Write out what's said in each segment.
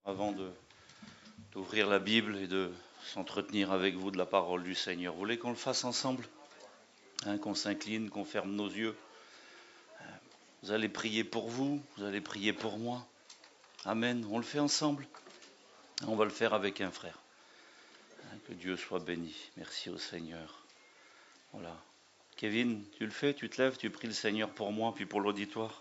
Avant d'ouvrir la Bible et de s'entretenir avec vous de la parole du Seigneur. Vous voulez qu'on le fasse ensemble, qu'on s'incline, qu'on ferme nos yeux. Vous allez prier pour vous, vous allez prier pour moi. Amen. On le fait ensemble. On va le faire avec un frère. Que Dieu soit béni. Merci au Seigneur. Voilà. Kevin, tu le fais, tu te lèves, tu pries le Seigneur pour moi, puis pour l'auditoire.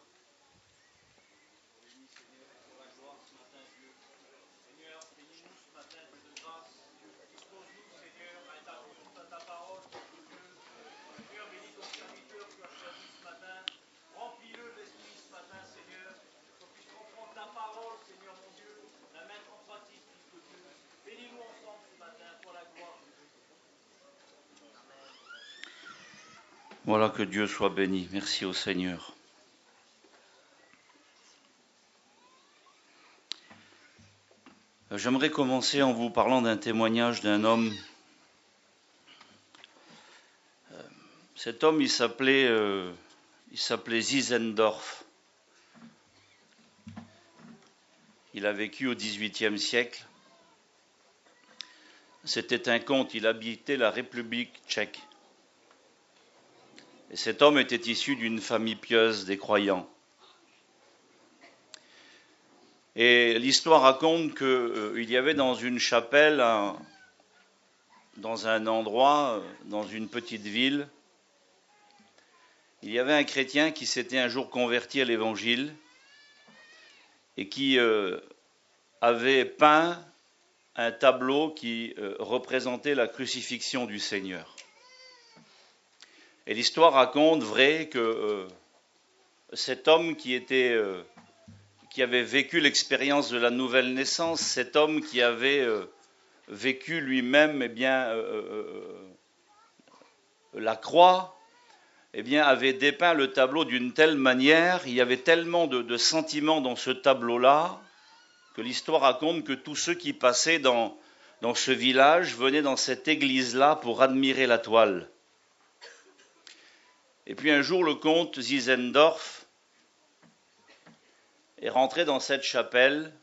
Voilà, que Dieu soit béni. Merci au Seigneur. J'aimerais commencer en vous parlant d'un témoignage d'un homme. Cet homme, il s'appelait Zinzendorf. Il a vécu au XVIIIe siècle. C'était un comte, il habitait la République tchèque. Et cet homme était issu d'une famille pieuse des croyants. Et l'histoire raconte qu'il y avait dans une chapelle, dans un endroit, dans une petite ville, il y avait un chrétien qui s'était un jour converti à l'évangile et qui avait peint un tableau qui représentait la crucifixion du Seigneur. Et l'histoire raconte vrai que cet homme qui avait vécu l'expérience de la nouvelle naissance, cet homme qui avait vécu lui-même la croix, avait dépeint le tableau d'une telle manière, il y avait tellement de sentiments dans ce tableau-là, que l'histoire raconte que tous ceux qui passaient dans ce village venaient dans cette église-là pour admirer la toile. Et puis un jour, le comte Zinzendorf est rentré dans cette chapelle.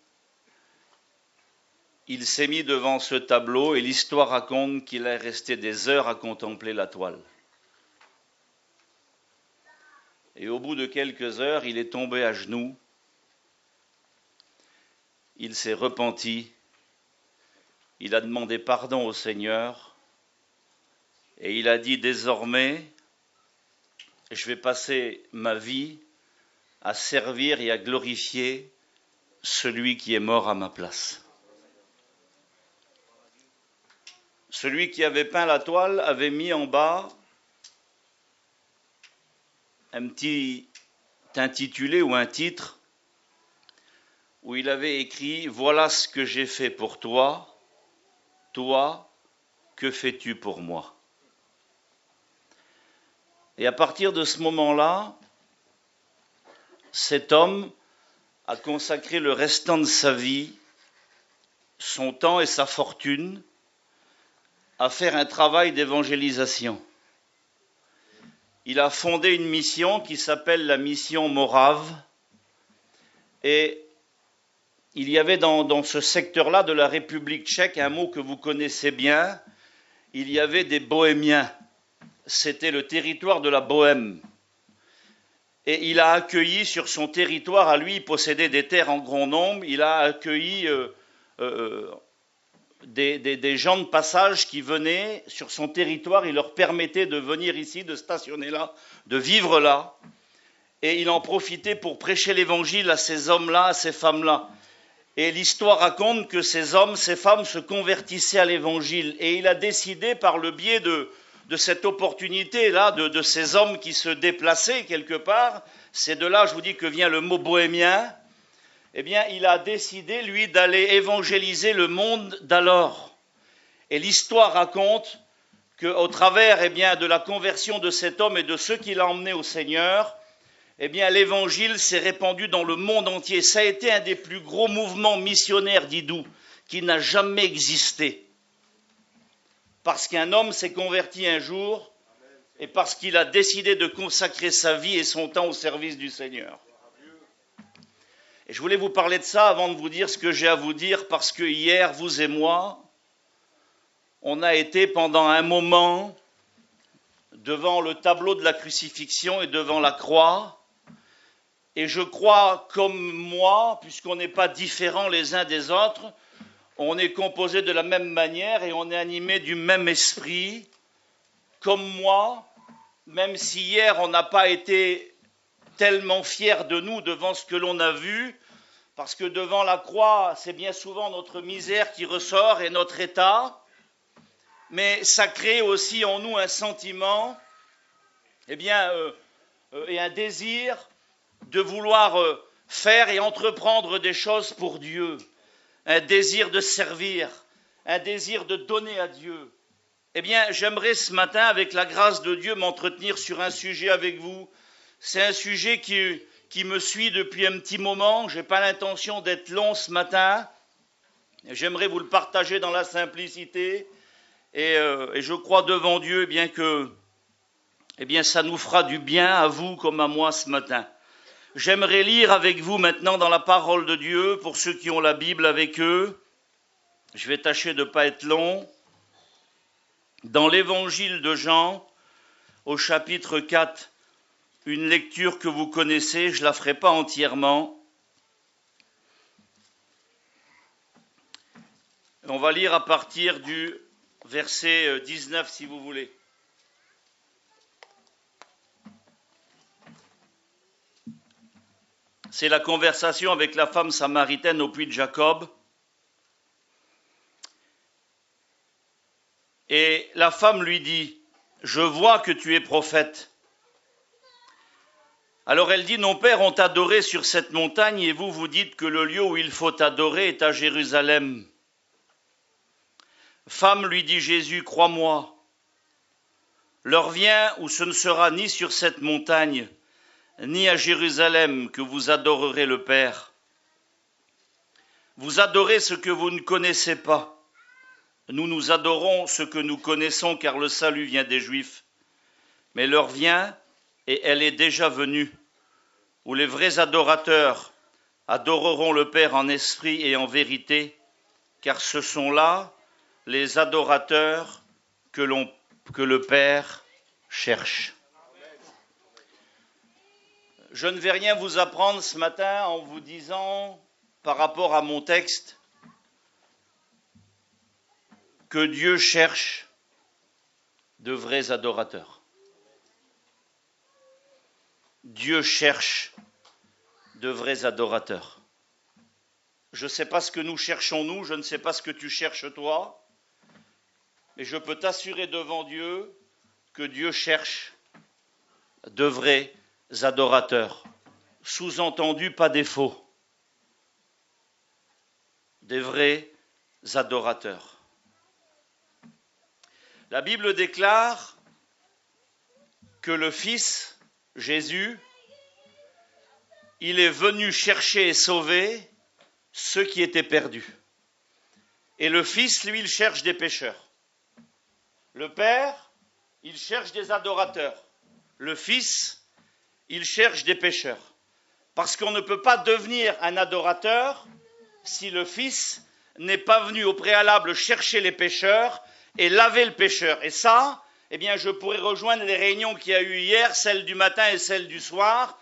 Il s'est mis devant ce tableau et l'histoire raconte qu'il est resté des heures à contempler la toile. Et au bout de quelques heures, il est tombé à genoux. Il s'est repenti. Il a demandé pardon au Seigneur. Et il a dit: désormais, je vais passer ma vie à servir et à glorifier celui qui est mort à ma place. Celui qui avait peint la toile avait mis en bas un petit intitulé ou un titre où il avait écrit: voilà ce que j'ai fait pour toi, toi, que fais-tu pour moi? Et à partir de ce moment-là, cet homme a consacré le restant de sa vie, son temps et sa fortune à faire un travail d'évangélisation. Il a fondé une mission qui s'appelle la mission Morave. Et il y avait dans ce secteur-là de la République tchèque un mot que vous connaissez bien. Il y avait des bohémiens. C'était le territoire de la Bohême. Et il a accueilli sur son territoire, à lui, il possédait des terres en grand nombre, il a accueilli des gens de passage qui venaient sur son territoire, il leur permettait de venir ici, de stationner là, de vivre là. Et il en profitait pour prêcher l'évangile à ces hommes-là, à ces femmes-là. Et l'histoire raconte que ces hommes, ces femmes se convertissaient à l'évangile. Et il a décidé, par le biais de cette opportunité-là, de ces hommes qui se déplaçaient quelque part, c'est de là, je vous dis, que vient le mot bohémien, il a décidé, lui, d'aller évangéliser le monde d'alors. Et l'histoire raconte qu'au travers de la conversion de cet homme et de ceux qu'il a emmenés au Seigneur, l'évangile s'est répandu dans le monde entier. Ça a été un des plus gros mouvements missionnaires d'Idou qui n'a jamais existé. Parce qu'un homme s'est converti un jour et parce qu'il a décidé de consacrer sa vie et son temps au service du Seigneur. Et je voulais vous parler de ça avant de vous dire ce que j'ai à vous dire, parce que hier, vous et moi, on a été pendant un moment devant le tableau de la crucifixion et devant la croix. Et je crois, comme moi, puisqu'on n'est pas différents les uns des autres, on est composé de la même manière et on est animé du même esprit. Comme moi, même si hier on n'a pas été tellement fiers de nous devant ce que l'on a vu, parce que devant la croix, c'est bien souvent notre misère qui ressort et notre état, mais ça crée aussi en nous un sentiment, et un désir de vouloir faire et entreprendre des choses pour Dieu, un désir de servir, un désir de donner à Dieu. Eh bien, j'aimerais ce matin, avec la grâce de Dieu, m'entretenir sur un sujet avec vous. C'est un sujet qui me suit depuis un petit moment. Je n'ai pas l'intention d'être long ce matin. J'aimerais vous le partager dans la simplicité. Et je crois devant Dieu que ça nous fera du bien à vous comme à moi ce matin. J'aimerais lire avec vous maintenant dans la parole de Dieu, pour ceux qui ont la Bible avec eux. Je vais tâcher de ne pas être long. Dans l'évangile de Jean, au chapitre 4, une lecture que vous connaissez, je ne la ferai pas entièrement. On va lire à partir du verset 19, si vous voulez. C'est la conversation avec la femme samaritaine au puits de Jacob. Et la femme lui dit, « Je vois que tu es prophète. » Alors elle dit, « Nos pères ont adoré sur cette montagne et vous, vous dites que le lieu où il faut adorer est à Jérusalem. » Femme, lui dit Jésus, « Crois-moi, l'heure vient où ce ne sera ni sur cette montagne, ni à Jérusalem que vous adorerez le Père. Vous adorez ce que vous ne connaissez pas. Nous adorons ce que nous connaissons, car le salut vient des Juifs. Mais l'heure vient, et elle est déjà venue, où les vrais adorateurs adoreront le Père en esprit et en vérité, car ce sont là les adorateurs que le Père cherche. » Je ne vais rien vous apprendre ce matin en vous disant, par rapport à mon texte, que Dieu cherche de vrais adorateurs. Dieu cherche de vrais adorateurs. Je ne sais pas ce que nous cherchons nous, je ne sais pas ce que tu cherches toi, mais je peux t'assurer devant Dieu que Dieu cherche de vrais adorateurs. Sous-entendu, pas des faux. Des vrais adorateurs. La Bible déclare que le Fils, Jésus, il est venu chercher et sauver ceux qui étaient perdus. Et le Fils, lui, il cherche des pécheurs. Le Père, il cherche des adorateurs. Le Fils, il cherche des pécheurs. Parce qu'on ne peut pas devenir un adorateur si le Fils n'est pas venu au préalable chercher les pécheurs et laver le pécheur. Et ça, je pourrais rejoindre les réunions qu'il y a eu hier, celle du matin et celle du soir.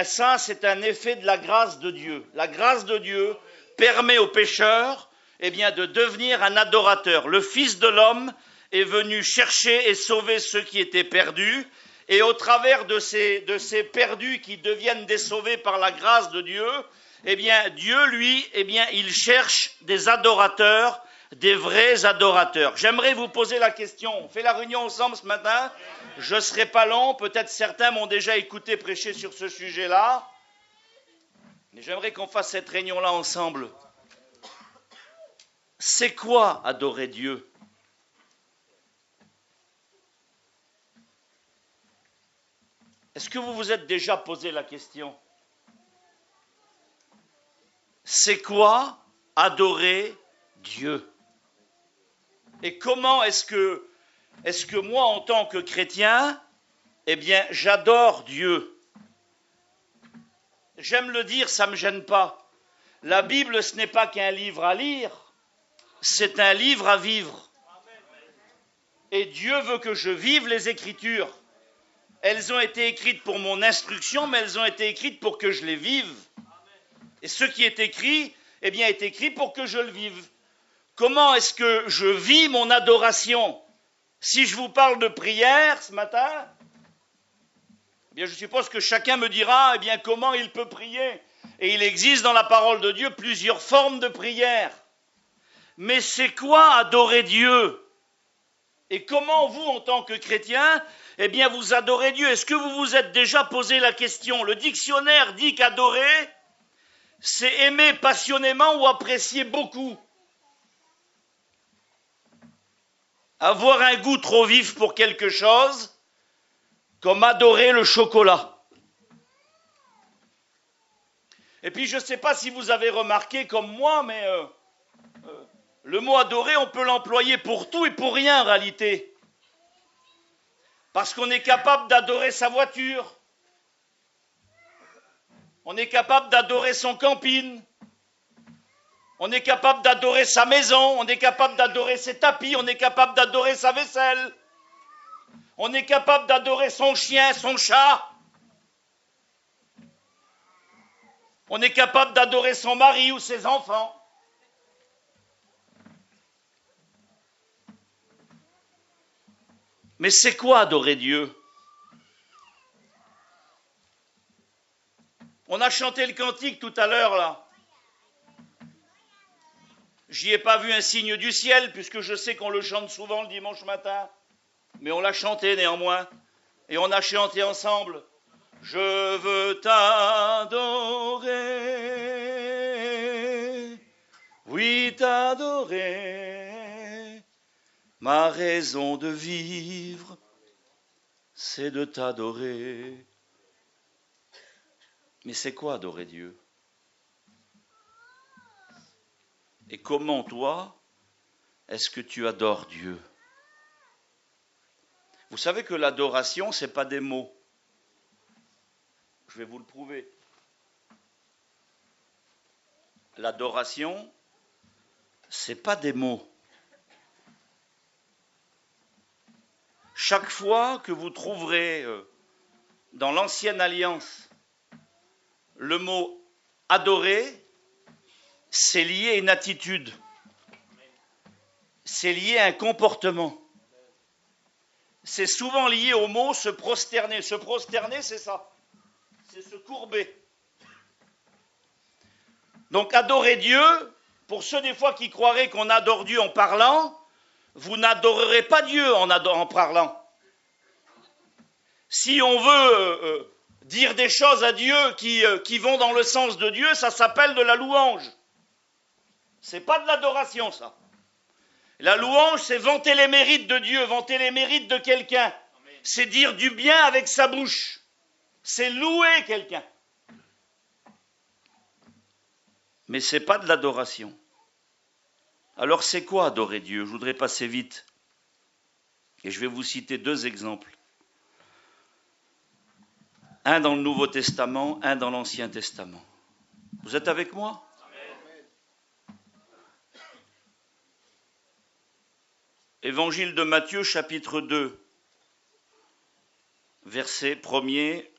Ça, c'est un effet de la grâce de Dieu. La grâce de Dieu permet aux pécheurs, de devenir un adorateur. Le Fils de l'homme est venu chercher et sauver ceux qui étaient perdus. Et au travers de ces perdus qui deviennent des sauvés par la grâce de Dieu, Dieu, lui, il cherche des adorateurs, des vrais adorateurs. J'aimerais vous poser la question. On fait la réunion ensemble ce matin. Je ne serai pas long. Peut-être certains m'ont déjà écouté prêcher sur ce sujet-là. Mais j'aimerais qu'on fasse cette réunion-là ensemble. C'est quoi adorer Dieu ? Est-ce que vous vous êtes déjà posé la question ? C'est quoi adorer Dieu ? Et comment est-ce que moi, en tant que chrétien, j'adore Dieu ? J'aime le dire, ça ne me gêne pas. La Bible, ce n'est pas qu'un livre à lire, c'est un livre à vivre. Et Dieu veut que je vive les Écritures. Elles ont été écrites pour mon instruction, mais elles ont été écrites pour que je les vive. Et ce qui est écrit, eh bien, est écrit pour que je le vive. Comment est-ce que je vis mon adoration? Si je vous parle de prière ce matin, eh bien, je suppose que chacun me dira, eh bien, comment il peut prier? Et il existe dans la parole de Dieu plusieurs formes de prière. Mais c'est quoi adorer Dieu? Et comment vous, en tant que chrétien, eh bien, vous adorez Dieu? Est-ce que vous vous êtes déjà posé la question? Le dictionnaire dit qu'adorer, c'est aimer passionnément ou apprécier beaucoup. Avoir un goût trop vif pour quelque chose, comme adorer le chocolat. Et puis, je ne sais pas si vous avez remarqué comme moi, mais le mot adorer, on peut l'employer pour tout et pour rien en réalité. Parce qu'on est capable d'adorer sa voiture. On est capable d'adorer son camping. On est capable d'adorer sa maison. On est capable d'adorer ses tapis. On est capable d'adorer sa vaisselle. On est capable d'adorer son chien, son chat. On est capable d'adorer son mari ou ses enfants. Mais c'est quoi adorer Dieu? On a chanté le cantique tout à l'heure là. J'y ai pas vu un signe du ciel puisque je sais qu'on le chante souvent le dimanche matin. Mais on l'a chanté néanmoins. Et on a chanté ensemble. Je veux t'adorer. Oui, t'adorer. Ma raison de vivre, c'est de t'adorer. Mais c'est quoi adorer Dieu? Et comment toi, est-ce que tu adores Dieu? Vous savez que l'adoration, ce n'est pas des mots. Je vais vous le prouver. L'adoration, ce n'est pas des mots. Chaque fois que vous trouverez dans l'Ancienne Alliance le mot adorer, c'est lié à une attitude, c'est lié à un comportement. C'est souvent lié au mot se prosterner. Se prosterner, c'est ça, c'est se courber. Donc adorer Dieu, pour ceux des fois qui croiraient qu'on adore Dieu en parlant, vous n'adorerez pas Dieu en parlant. Si on veut dire des choses à Dieu qui vont dans le sens de Dieu, ça s'appelle de la louange. C'est pas de l'adoration, ça. La louange, c'est vanter les mérites de Dieu, vanter les mérites de quelqu'un. C'est dire du bien avec sa bouche. C'est louer quelqu'un. Mais c'est pas de l'adoration. Alors c'est quoi adorer Dieu? Je voudrais passer vite. Et je vais vous citer deux exemples. Un dans le Nouveau Testament, un dans l'Ancien Testament. Vous êtes avec moi? Évangile de Matthieu, chapitre 2, verset 1er,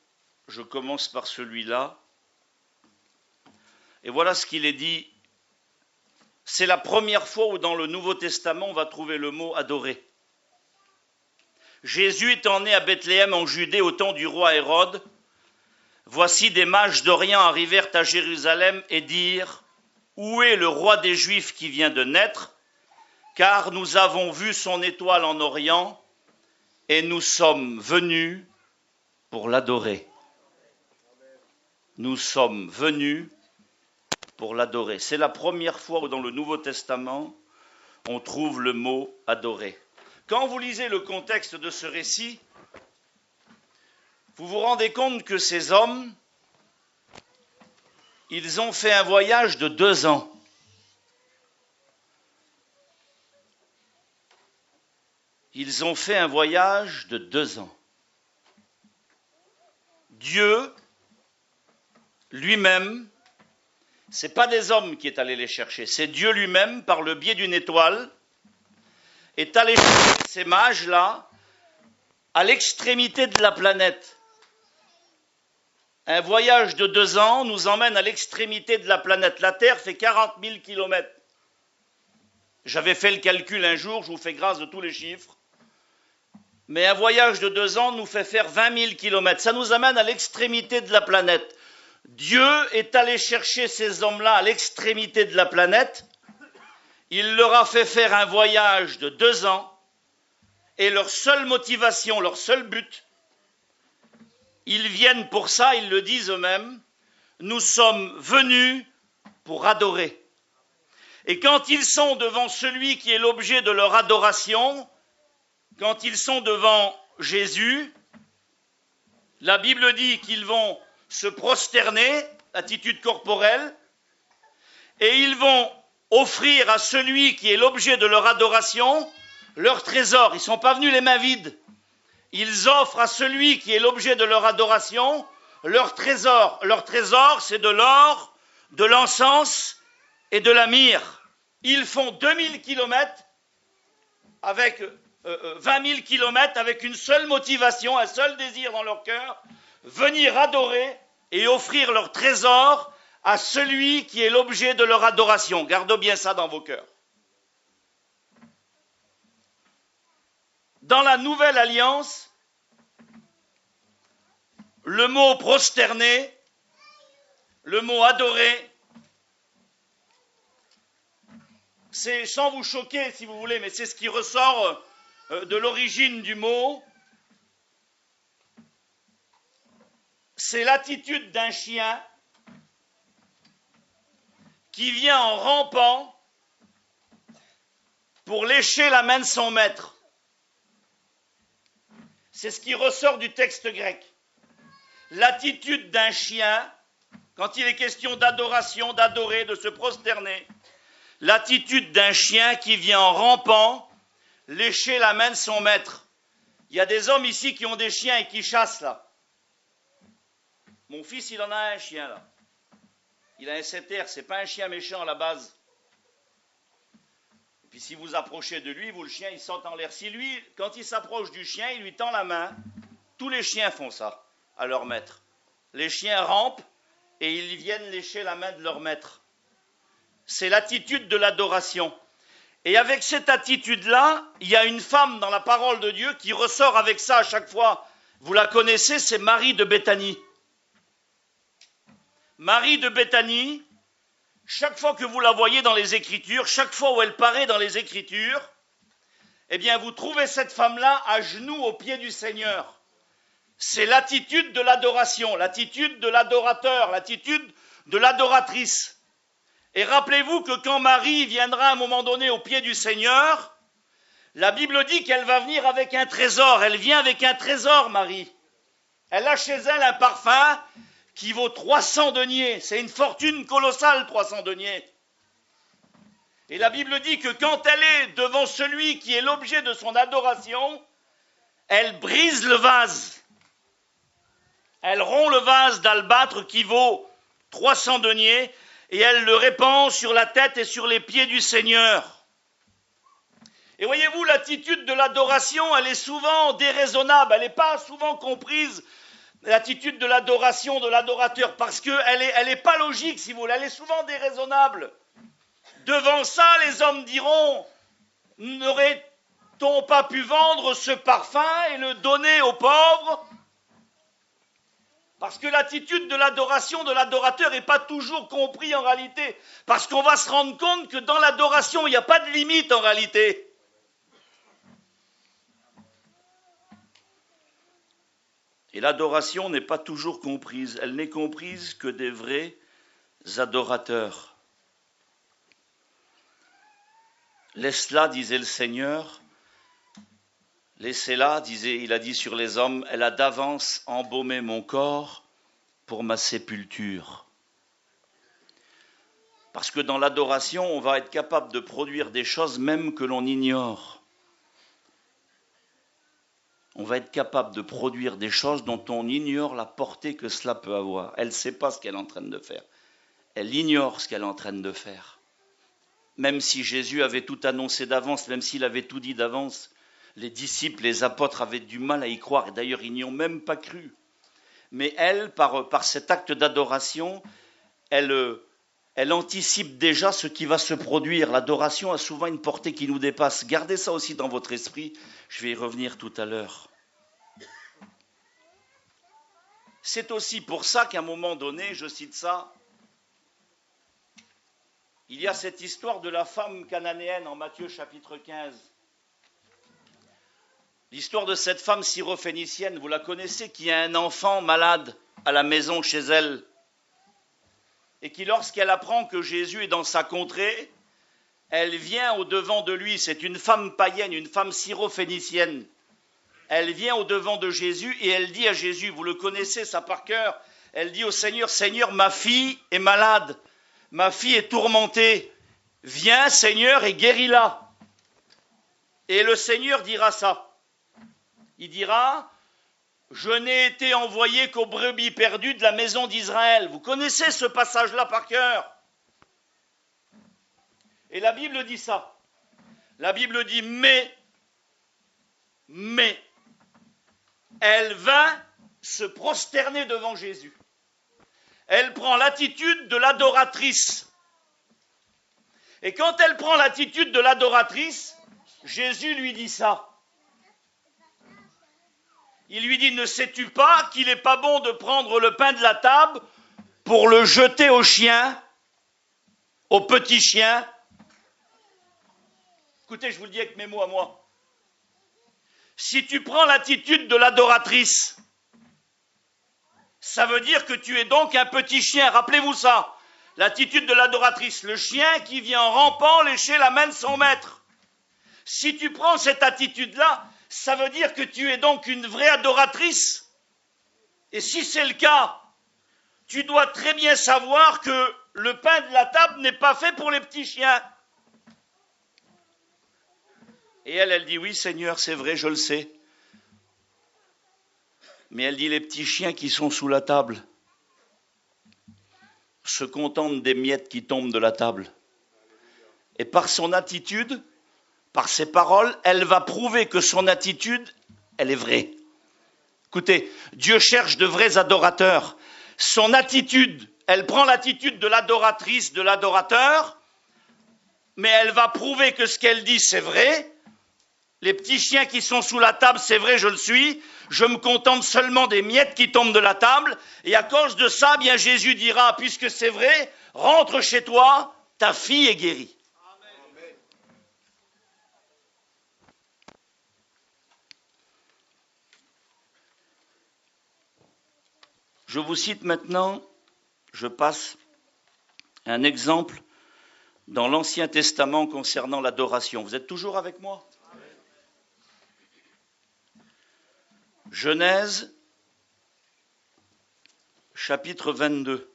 je commence par celui-là. Et voilà ce qu'il est dit. C'est la première fois où dans le Nouveau Testament on va trouver le mot adorer. Jésus étant né à Bethléem en Judée au temps du roi Hérode, voici des mages d'Orient arrivèrent à Jérusalem et dirent « Où est le roi des Juifs qui vient de naître ? Car nous avons vu son étoile en Orient et nous sommes venus pour l'adorer. » Nous sommes venus pour l'adorer. C'est la première fois où dans le Nouveau Testament, on trouve le mot « adorer ». Quand vous lisez le contexte de ce récit, vous vous rendez compte que ces hommes, ils ont fait un voyage de 2 ans. Ils ont fait un voyage de 2 ans. Dieu, lui-même, Ce n'est pas des hommes qui est allé les chercher, c'est Dieu lui-même, par le biais d'une étoile, est allé chercher ces mages-là à l'extrémité de la planète. Un voyage de 2 ans nous emmène à l'extrémité de la planète. La Terre fait 40 000 kilomètres. J'avais fait le calcul un jour, je vous fais grâce de tous les chiffres. Mais un voyage de 2 ans nous fait faire 20 000 kilomètres. Ça nous amène à l'extrémité de la planète. Dieu est allé chercher ces hommes-là à l'extrémité de la planète. Il leur a fait faire un voyage de 2 ans. Et leur seule motivation, leur seul but, ils viennent pour ça, ils le disent eux-mêmes, nous sommes venus pour adorer. Et quand ils sont devant celui qui est l'objet de leur adoration, quand ils sont devant Jésus, la Bible dit qu'ils vont se prosterner, attitude corporelle, et ils vont offrir à celui qui est l'objet de leur adoration leur trésor. Ils ne sont pas venus les mains vides. Ils offrent à celui qui est l'objet de leur adoration leur trésor. Leur trésor, c'est de l'or, de l'encens et de la myrrhe. Ils font 2000 kilomètres avec 20 000 kilomètres avec une seule motivation, un seul désir dans leur cœur, venir adorer et offrir leur trésor à celui qui est l'objet de leur adoration. Gardez bien ça dans vos cœurs. Dans la Nouvelle Alliance, le mot prosterner, le mot adorer, c'est, sans vous choquer si vous voulez, mais c'est ce qui ressort de l'origine du mot. C'est l'attitude d'un chien qui vient en rampant pour lécher la main de son maître. C'est ce qui ressort du texte grec. L'attitude d'un chien, quand il est question d'adoration, d'adorer, de se prosterner, l'attitude d'un chien qui vient en rampant lécher la main de son maître. Il y a des hommes ici qui ont des chiens et qui chassent là. Mon fils, il en a un chien là. Il a un setter, c'est pas un chien méchant à la base. Et puis si vous approchez de lui, le chien il saute en l'air. Si lui, quand il s'approche du chien, il lui tend la main. Tous les chiens font ça à leur maître. Les chiens rampent et ils viennent lécher la main de leur maître. C'est l'attitude de l'adoration. Et avec cette attitude-là, il y a une femme dans la parole de Dieu qui ressort avec ça à chaque fois. Vous la connaissez, c'est Marie de Béthanie. Marie de Béthanie, chaque fois que vous la voyez dans les Écritures, chaque fois où elle paraît dans les Écritures, eh bien vous trouvez cette femme-là à genoux aux pieds du Seigneur. C'est l'attitude de l'adoration, l'attitude de l'adorateur, l'attitude de l'adoratrice. Et rappelez-vous que quand Marie viendra à un moment donné au pied du Seigneur, la Bible dit qu'elle va venir avec un trésor. Elle vient avec un trésor, Marie. Elle a chez elle un parfum qui vaut 300 deniers. C'est une fortune colossale, 300 deniers. Et la Bible dit que quand elle est devant celui qui est l'objet de son adoration, elle brise le vase. Elle rompt le vase d'albâtre qui vaut 300 deniers et elle le répand sur la tête et sur les pieds du Seigneur. Et voyez-vous, l'attitude de l'adoration, elle est souvent déraisonnable, elle n'est pas souvent comprise, l'attitude de l'adoration de l'adorateur, parce qu'elle n'est pas logique, si vous voulez, elle est souvent déraisonnable. Devant ça, les hommes diront, n'aurait-on pas pu vendre ce parfum et le donner aux pauvres ? Parce que l'attitude de l'adoration de l'adorateur n'est pas toujours comprise en réalité. Parce qu'on va se rendre compte que dans l'adoration, il n'y a pas de limite en réalité. Et l'adoration n'est pas toujours comprise. Elle n'est comprise que des vrais adorateurs. Laisse-la, disait le Seigneur. Laissez-la, il a dit sur les hommes, elle a d'avance embaumé mon corps pour ma sépulture. Parce que dans l'adoration, on va être capable de produire des choses même que l'on ignore. On va être capable de produire des choses dont on ignore la portée que cela peut avoir. Elle ne sait pas ce qu'elle est en train de faire. Elle ignore ce qu'elle est en train de faire. Même si Jésus avait tout annoncé d'avance, même s'il avait tout dit d'avance, les disciples, les apôtres avaient du mal à y croire. Et d'ailleurs, ils n'y ont même pas cru. Mais elle, par cet acte d'adoration, elle anticipe déjà ce qui va se produire. L'adoration a souvent une portée qui nous dépasse. Gardez ça aussi dans votre esprit. Je vais y revenir tout à l'heure. C'est aussi pour ça qu'à un moment donné, je cite ça, il y a cette histoire de la femme cananéenne en Matthieu chapitre 15. L'histoire de cette femme syrophénicienne, vous la connaissez, qui a un enfant malade à la maison chez elle. Et qui, lorsqu'elle apprend que Jésus est dans sa contrée, elle vient au-devant de lui. C'est une femme païenne, une femme syrophénicienne. Elle vient au-devant de Jésus et elle dit à Jésus, vous le connaissez ça par cœur, elle dit au Seigneur, Seigneur, ma fille est malade, ma fille est tourmentée, viens Seigneur et guéris-la. Et le Seigneur dira ça. Il dira, je n'ai été envoyé qu'aux brebis perdues de la maison d'Israël. Vous connaissez ce passage-là par cœur. Et la Bible dit ça. La Bible dit, mais, elle vint se prosterner devant Jésus. Elle prend l'attitude de l'adoratrice. Et quand elle prend l'attitude de l'adoratrice, Jésus lui dit ça. Il lui dit, ne sais-tu pas qu'il n'est pas bon de prendre le pain de la table pour le jeter aux chiens, aux petits chiens? Écoutez, je vous le dis avec mes mots à moi. Si tu prends l'attitude de l'adoratrice, ça veut dire que tu es donc un petit chien. Rappelez-vous ça. L'attitude de l'adoratrice. Le chien qui vient en rampant lécher la main de son maître. Si tu prends cette attitude-là, ça veut dire que tu es donc une vraie adoratrice. Et si c'est le cas, tu dois très bien savoir que le pain de la table n'est pas fait pour les petits chiens. Et elle dit, oui Seigneur, c'est vrai, je le sais. Mais elle dit, les petits chiens qui sont sous la table se contentent des miettes qui tombent de la table. Et par son attitude, par ses paroles, elle va prouver que son attitude, elle est vraie. Écoutez, Dieu cherche de vrais adorateurs. Son attitude, elle prend l'attitude de l'adoratrice, de l'adorateur, mais elle va prouver que ce qu'elle dit, c'est vrai. Les petits chiens qui sont sous la table, c'est vrai, je le suis. Je me contente seulement des miettes qui tombent de la table. Et à cause de ça, bien Jésus dira, puisque c'est vrai, rentre chez toi, ta fille est guérie. Amen. Je vous cite maintenant, je passe un exemple dans l'Ancien Testament concernant l'adoration. Vous êtes toujours avec moi ? Genèse, chapitre 22.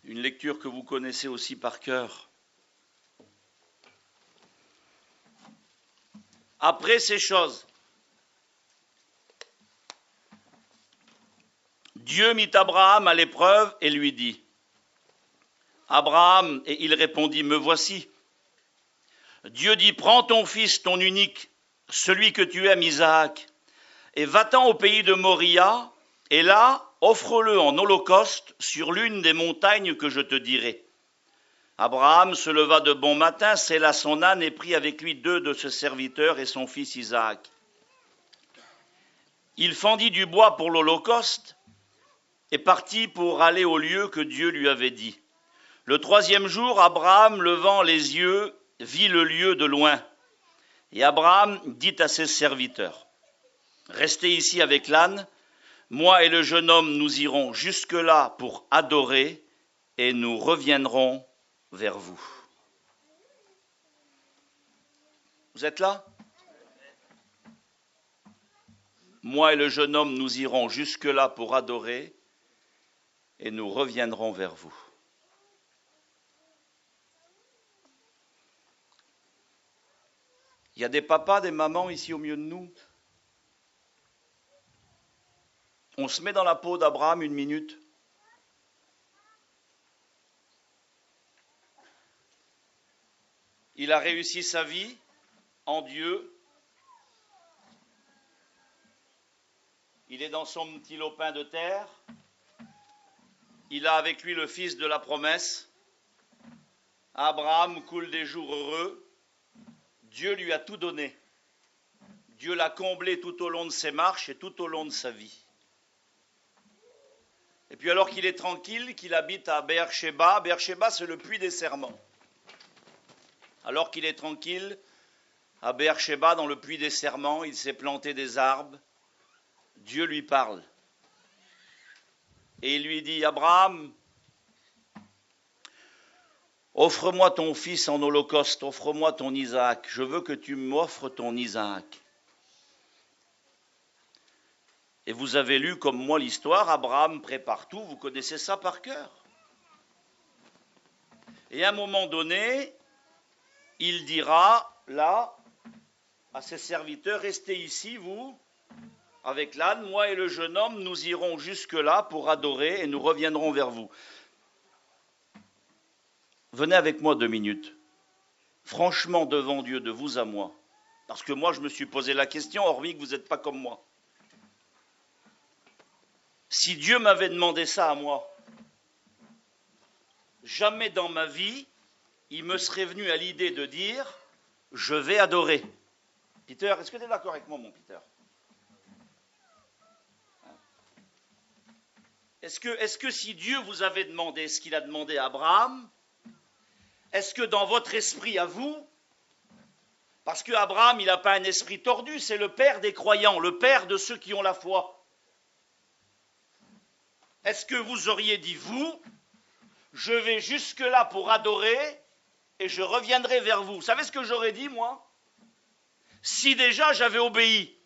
Une lecture que vous connaissez aussi par cœur. Après ces choses, Dieu mit Abraham à l'épreuve et lui dit, Abraham, et il répondit, me voici. Dieu dit, prends ton fils, ton unique, celui que tu aimes, Isaac, et va-t'en au pays de Moria, et là, offre-le en holocauste sur l'une des montagnes que je te dirai. Abraham se leva de bon matin, sella son âne et prit avec lui 2 de ses serviteurs et son fils Isaac. Il fendit du bois pour l'holocauste et partit pour aller au lieu que Dieu lui avait dit. Le 3e jour, Abraham, levant les yeux, vit le lieu de loin. Et Abraham dit à ses serviteurs, « Restez ici avec l'âne, moi et le jeune homme, nous irons jusque-là pour adorer et nous reviendrons vers vous. » Vous êtes là ? Moi et le jeune homme, nous irons jusque-là pour adorer et nous reviendrons vers vous. Il y a des papas, des mamans ici au milieu de nous. On se met dans la peau d'Abraham une minute. Il a réussi sa vie en Dieu. Il est dans son petit lopin de terre. Il a avec lui le fils de la promesse. Abraham coule des jours heureux. Dieu lui a tout donné. Dieu l'a comblé tout au long de ses marches et tout au long de sa vie. Et puis alors qu'il est tranquille, qu'il habite à Beersheba, Beersheba c'est le puits des serments. Alors qu'il est tranquille, à Beersheba, dans le puits des serments, il s'est planté des arbres. Dieu lui parle. Et il lui dit, Abraham, offre-moi ton fils en holocauste, offre-moi ton Isaac. Je veux que tu m'offres ton Isaac. Et vous avez lu comme moi l'histoire, Abraham prépare tout, vous connaissez ça par cœur. Et à un moment donné, il dira, là, à ses serviteurs, restez ici, vous, avec l'âne, moi et le jeune homme, nous irons jusque-là pour adorer et nous reviendrons vers vous. Venez avec moi 2 minutes. Franchement, devant Dieu, de vous à moi. Parce que moi, je me suis posé la question, hormis que vous n'êtes pas comme moi. Si Dieu m'avait demandé ça à moi, jamais dans ma vie, il me serait venu à l'idée de dire, je vais adorer. Peter, est-ce que tu es d'accord avec moi, mon Peter? Est-ce que si Dieu vous avait demandé ce qu'il a demandé à Abraham, est-ce que dans votre esprit à vous, parce qu'Abraham, il n'a pas un esprit tordu, c'est le père des croyants, le père de ceux qui ont la foi. Est-ce que vous auriez dit, vous, je vais jusque-là pour adorer et je reviendrai vers vous? Vous savez ce que j'aurais dit, moi? Si déjà j'avais obéi,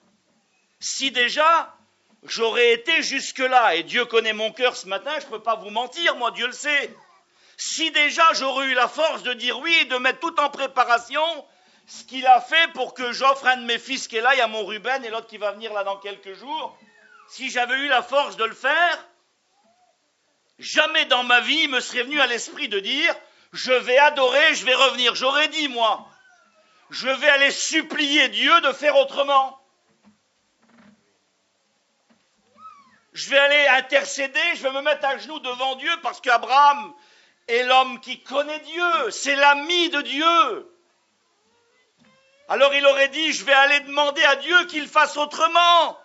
si déjà j'aurais été jusque-là, et Dieu connaît mon cœur ce matin, je ne peux pas vous mentir, moi, Dieu le sait. Si déjà j'aurais eu la force de dire oui et de mettre tout en préparation, ce qu'il a fait pour que j'offre un de mes fils qui est là, il y a mon Ruben et l'autre qui va venir là dans quelques jours, si j'avais eu la force de le faire, jamais dans ma vie il me serait venu à l'esprit de dire je vais adorer, je vais revenir. J'aurais dit, moi, je vais aller supplier Dieu de faire autrement. Je vais aller intercéder, je vais me mettre à genoux devant Dieu parce qu'Abraham est l'homme qui connaît Dieu, c'est l'ami de Dieu. Alors il aurait dit, je vais aller demander à Dieu qu'il fasse autrement.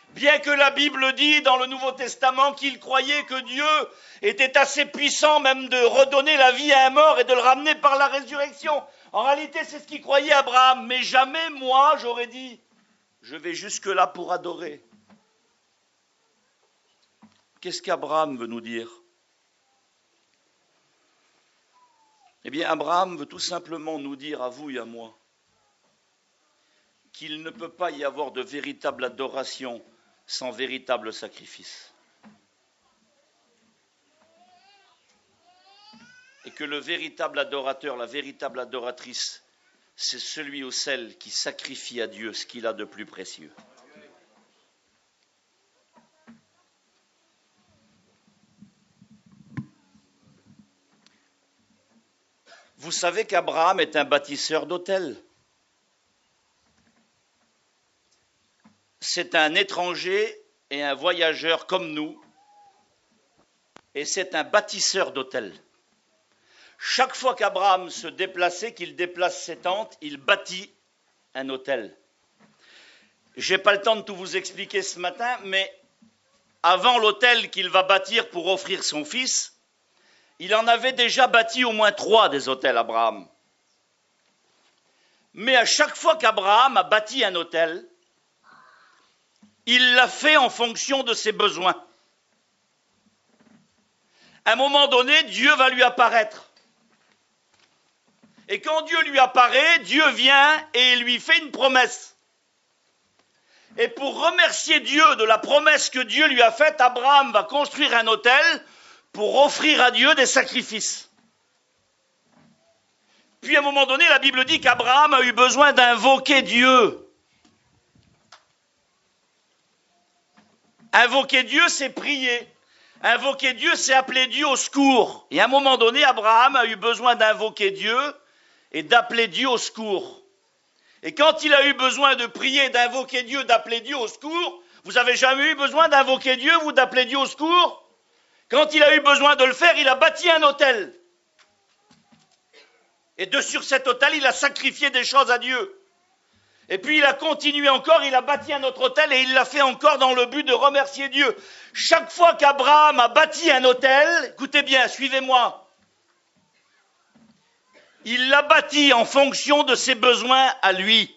Bien que la Bible dit dans le Nouveau Testament qu'il croyait que Dieu était assez puissant même de redonner la vie à un mort et de le ramener par la résurrection. En réalité, c'est ce qu'il croyait Abraham. Mais jamais moi, j'aurais dit, je vais jusque-là pour adorer. Qu'est-ce qu'Abraham veut nous dire? Eh bien, Abraham veut tout simplement nous dire à vous et à moi qu'il ne peut pas y avoir de véritable adoration sans véritable sacrifice. Et que le véritable adorateur, la véritable adoratrice, c'est celui ou celle qui sacrifie à Dieu ce qu'il a de plus précieux. Vous savez qu'Abraham est un bâtisseur d'autels. C'est un étranger et un voyageur comme nous, et c'est un bâtisseur d'autels. Chaque fois qu'Abraham se déplaçait, qu'il déplace ses tentes, il bâtit un autel. Je n'ai pas le temps de tout vous expliquer ce matin, mais avant l'autel qu'il va bâtir pour offrir son fils, il en avait déjà bâti au moins 3 des autels, Abraham. Mais à chaque fois qu'Abraham a bâti un autel, il l'a fait en fonction de ses besoins. À un moment donné, Dieu va lui apparaître. Et quand Dieu lui apparaît, Dieu vient et lui fait une promesse. Et pour remercier Dieu de la promesse que Dieu lui a faite, Abraham va construire un autel pour offrir à Dieu des sacrifices. Puis à un moment donné, la Bible dit qu'Abraham a eu besoin d'invoquer Dieu. Invoquer Dieu, c'est prier. Invoquer Dieu, c'est appeler Dieu au secours. Et à un moment donné, Abraham a eu besoin d'invoquer Dieu et d'appeler Dieu au secours. Et quand il a eu besoin de prier, d'invoquer Dieu, d'appeler Dieu au secours, vous avez jamais eu besoin d'invoquer Dieu, vous d'appeler Dieu au secours? Quand il a eu besoin de le faire, il a bâti un autel. Et sur cet autel, il a sacrifié des choses à Dieu. Et puis il a continué encore, il a bâti un autre autel et il l'a fait encore dans le but de remercier Dieu. Chaque fois qu'Abraham a bâti un autel, écoutez bien, suivez-moi, il l'a bâti en fonction de ses besoins à lui.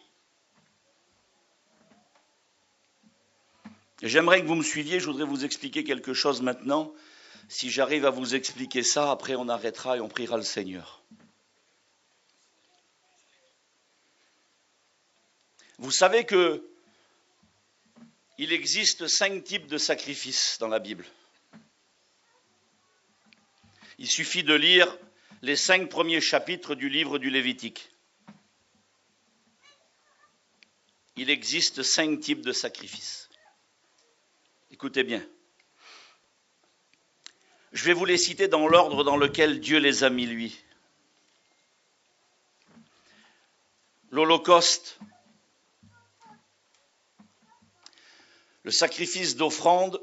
J'aimerais que vous me suiviez, je voudrais vous expliquer quelque chose maintenant. Si j'arrive à vous expliquer ça, après on arrêtera et on priera le Seigneur. Vous savez que il existe 5 types de sacrifices dans la Bible. Il suffit de lire les 5 premiers chapitres du livre du Lévitique. Il existe 5 types de sacrifices. Écoutez bien. Je vais vous les citer dans l'ordre dans lequel Dieu les a mis, lui. L'Holocauste, le sacrifice d'offrande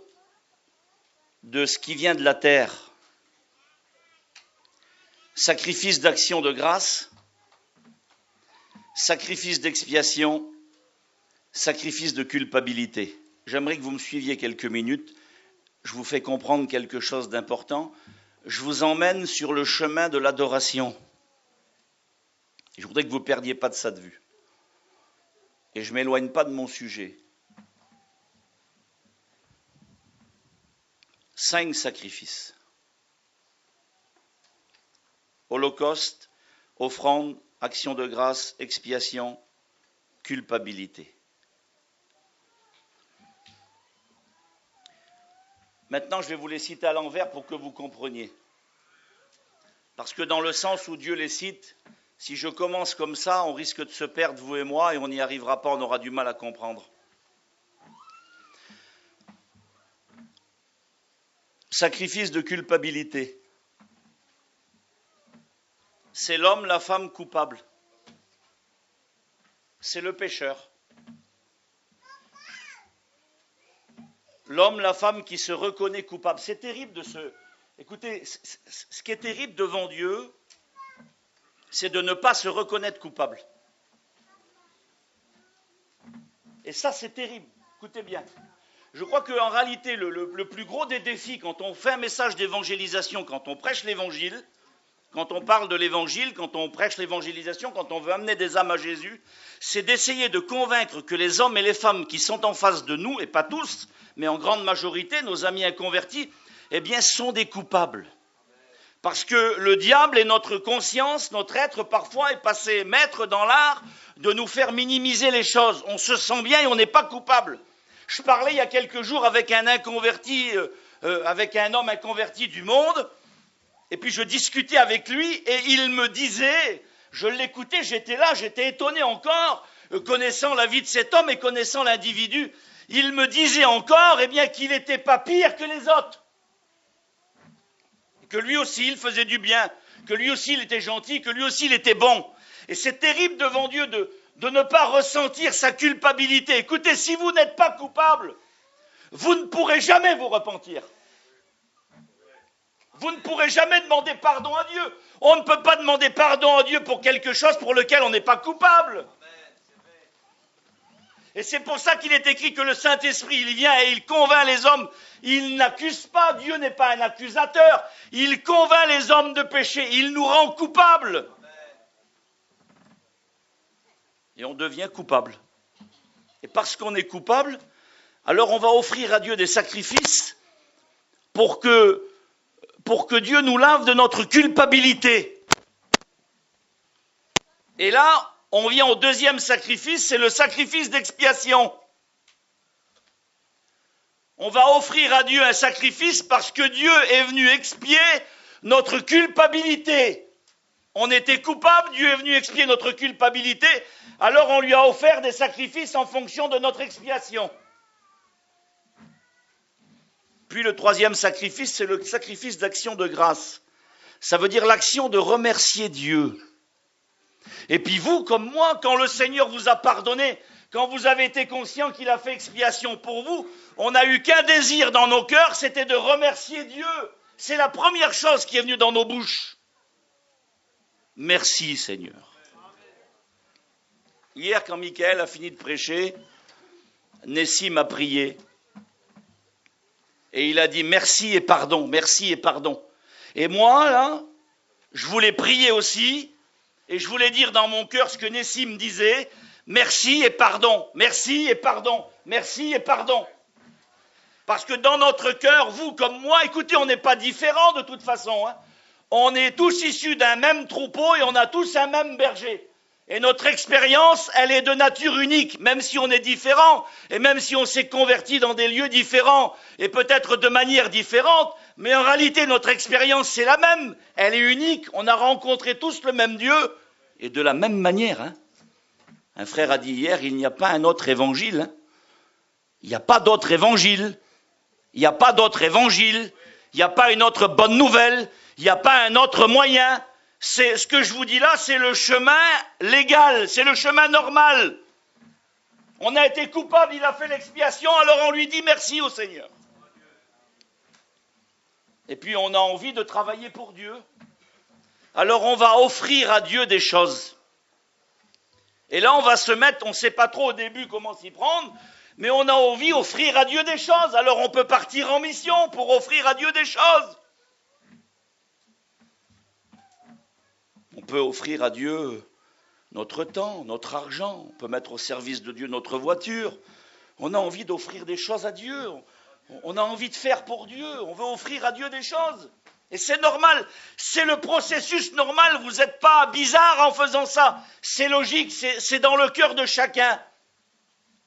de ce qui vient de la terre, sacrifice d'action de grâce, sacrifice d'expiation, sacrifice de culpabilité. J'aimerais que vous me suiviez quelques minutes. Je vous fais comprendre quelque chose d'important. Je vous emmène sur le chemin de l'adoration. Je voudrais que vous ne perdiez pas de ça de vue. Et je ne m'éloigne pas de mon sujet. 5 sacrifices. Holocauste, offrande, action de grâce, expiation, culpabilité. Maintenant, je vais vous les citer à l'envers pour que vous compreniez. Parce que dans le sens où Dieu les cite, si je commence comme ça, on risque de se perdre, vous et moi, et on n'y arrivera pas, on aura du mal à comprendre. Sacrifice de culpabilité. C'est l'homme, la femme coupable. C'est le pécheur. L'homme, la femme qui se reconnaît coupable. C'est terrible de se... Écoutez, ce qui est terrible devant Dieu, c'est de ne pas se reconnaître coupable. Et ça, c'est terrible. Écoutez bien. Je crois qu'en réalité, le plus gros des défis, quand on fait un message d'évangélisation, quand on prêche l'évangile, quand on parle de l'évangile, quand on prêche l'évangélisation, quand on veut amener des âmes à Jésus, c'est d'essayer de convaincre que les hommes et les femmes qui sont en face de nous, et pas tous, mais en grande majorité, nos amis inconvertis, eh bien, sont des coupables. Parce que le diable et notre conscience, notre être, parfois, est passé maître dans l'art de nous faire minimiser les choses. On se sent bien et on n'est pas coupable. Je parlais il y a quelques jours avec un inconverti, avec un homme inconverti du monde, et puis je discutais avec lui, et il me disait, je l'écoutais, j'étais là, j'étais étonné encore, connaissant la vie de cet homme et connaissant l'individu, il me disait encore, eh bien, qu'il n'était pas pire que les autres. Que lui aussi, il faisait du bien, que lui aussi, il était gentil, que lui aussi, il était bon. Et c'est terrible devant Dieu de ne pas ressentir sa culpabilité. Écoutez, si vous n'êtes pas coupable, vous ne pourrez jamais vous repentir. Vous ne pourrez jamais demander pardon à Dieu. On ne peut pas demander pardon à Dieu pour quelque chose pour lequel on n'est pas coupable. Et c'est pour ça qu'il est écrit que le Saint-Esprit, il vient et il convainc les hommes. Il n'accuse pas, Dieu n'est pas un accusateur. Il convainc les hommes de péché. Il nous rend coupables. Et on devient coupable. Et parce qu'on est coupable, alors on va offrir à Dieu des sacrifices pour que Dieu nous lave de notre culpabilité. Et là, on vient au deuxième sacrifice, c'est le sacrifice d'expiation. On va offrir à Dieu un sacrifice parce que Dieu est venu expier notre culpabilité. On était coupable, Dieu est venu expier notre culpabilité, alors on lui a offert des sacrifices en fonction de notre expiation. Puis le troisième sacrifice, c'est le sacrifice d'action de grâce. Ça veut dire l'action de remercier Dieu. Et puis vous, comme moi, quand le Seigneur vous a pardonné, quand vous avez été conscient qu'il a fait expiation pour vous, on n'a eu qu'un désir dans nos cœurs, c'était de remercier Dieu. C'est la première chose qui est venue dans nos bouches. Merci Seigneur. Hier, quand Michael a fini de prêcher, Nessim a prié. Et il a dit merci et pardon, merci et pardon. Et moi, là, je voulais prier aussi, et je voulais dire dans mon cœur ce que Nessim disait, merci et pardon, merci et pardon, merci et pardon. Parce que dans notre cœur, vous comme moi, écoutez, on n'est pas différents de toute façon. Hein. On est tous issus d'un même troupeau et on a tous un même berger. Et notre expérience, elle est de nature unique, même si on est différents, et même si on s'est converti dans des lieux différents, et peut-être de manière différente, mais en réalité, notre expérience, c'est la même. Elle est unique, on a rencontré tous le même Dieu, et de la même manière. Hein. Un frère a dit hier, il n'y a pas un autre évangile. Hein. Il n'y a pas d'autre évangile. Il n'y a pas d'autre évangile. Il n'y a pas une autre bonne nouvelle. Il n'y a pas un autre moyen. C'est ce que je vous dis là, c'est le chemin légal, c'est le chemin normal. On a été coupable, il a fait l'expiation, alors on lui dit merci au Seigneur. Et puis on a envie de travailler pour Dieu. Alors on va offrir à Dieu des choses. Et là on va se mettre, on ne sait pas trop au début comment s'y prendre, mais on a envie d'offrir à Dieu des choses. Alors on peut partir en mission pour offrir à Dieu des choses. On peut offrir à Dieu notre temps, notre argent. On peut mettre au service de Dieu notre voiture. On a envie d'offrir des choses à Dieu. On a envie de faire pour Dieu. On veut offrir à Dieu des choses. Et c'est normal. C'est le processus normal. Vous n'êtes pas bizarre en faisant ça. C'est logique. C'est dans le cœur de chacun.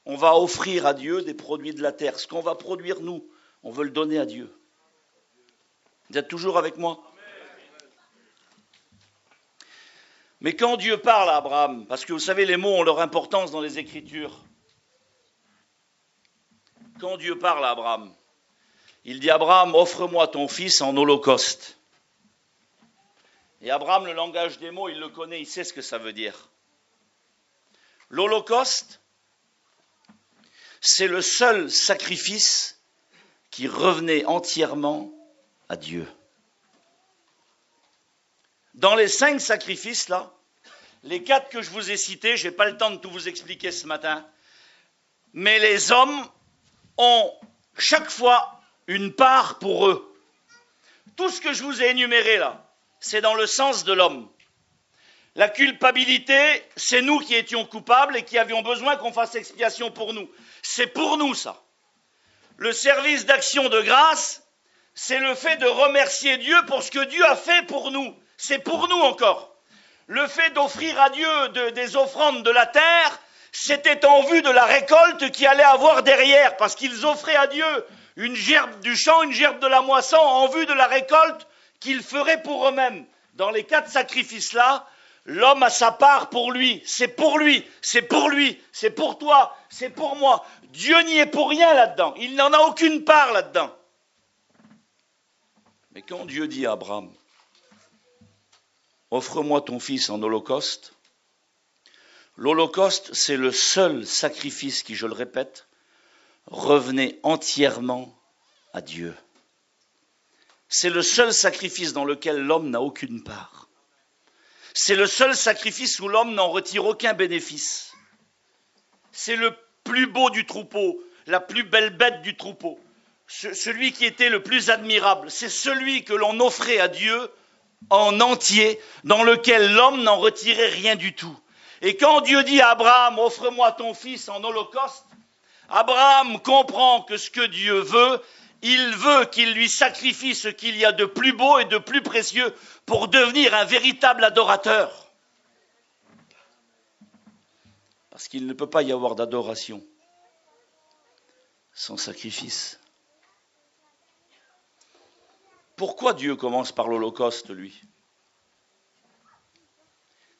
On va offrir à Dieu des produits de la terre. Ce qu'on va produire nous, on veut le donner à Dieu. Vous êtes toujours avec moi ? Mais quand Dieu parle à Abraham, parce que vous savez, les mots ont leur importance dans les Écritures. Quand Dieu parle à Abraham, il dit « Abraham, offre-moi ton fils en holocauste ». Et Abraham, le langage des mots, il le connaît, il sait ce que ça veut dire. L'holocauste, c'est le seul sacrifice qui revenait entièrement à Dieu. Dans les 5 sacrifices, là, les 4 que je vous ai cités, je n'ai pas le temps de tout vous expliquer ce matin, mais les hommes ont chaque fois une part pour eux. Tout ce que je vous ai énuméré là, c'est dans le sens de l'homme. La culpabilité, c'est nous qui étions coupables et qui avions besoin qu'on fasse expiation pour nous. C'est pour nous ça. Le service d'action de grâce, c'est le fait de remercier Dieu pour ce que Dieu a fait pour nous. C'est pour nous encore. Le fait d'offrir à Dieu des offrandes de la terre, c'était en vue de la récolte qu'il allait avoir derrière, parce qu'ils offraient à Dieu une gerbe du champ, une gerbe de la moisson, en vue de la récolte qu'ils feraient pour eux-mêmes. Dans les 4 sacrifices-là, l'homme a sa part pour lui, c'est pour lui, c'est pour lui, c'est pour toi, c'est pour moi. Dieu n'y est pour rien là-dedans, il n'en a aucune part là-dedans. Mais quand Dieu dit à Abraham, offre-moi ton fils en holocauste. L'holocauste, c'est le seul sacrifice qui, je le répète, revenait entièrement à Dieu. C'est le seul sacrifice dans lequel l'homme n'a aucune part. C'est le seul sacrifice où l'homme n'en retire aucun bénéfice. C'est le plus beau du troupeau, la plus belle bête du troupeau. Celui qui était le plus admirable, c'est celui que l'on offrait à Dieu en entier, dans lequel l'homme n'en retirait rien du tout. Et quand Dieu dit à Abraham, offre-moi ton fils en holocauste, Abraham comprend que ce que Dieu veut, il veut qu'il lui sacrifie ce qu'il y a de plus beau et de plus précieux pour devenir un véritable adorateur. Parce qu'il ne peut pas y avoir d'adoration sans sacrifice. Pourquoi Dieu commence par l'Holocauste, lui ?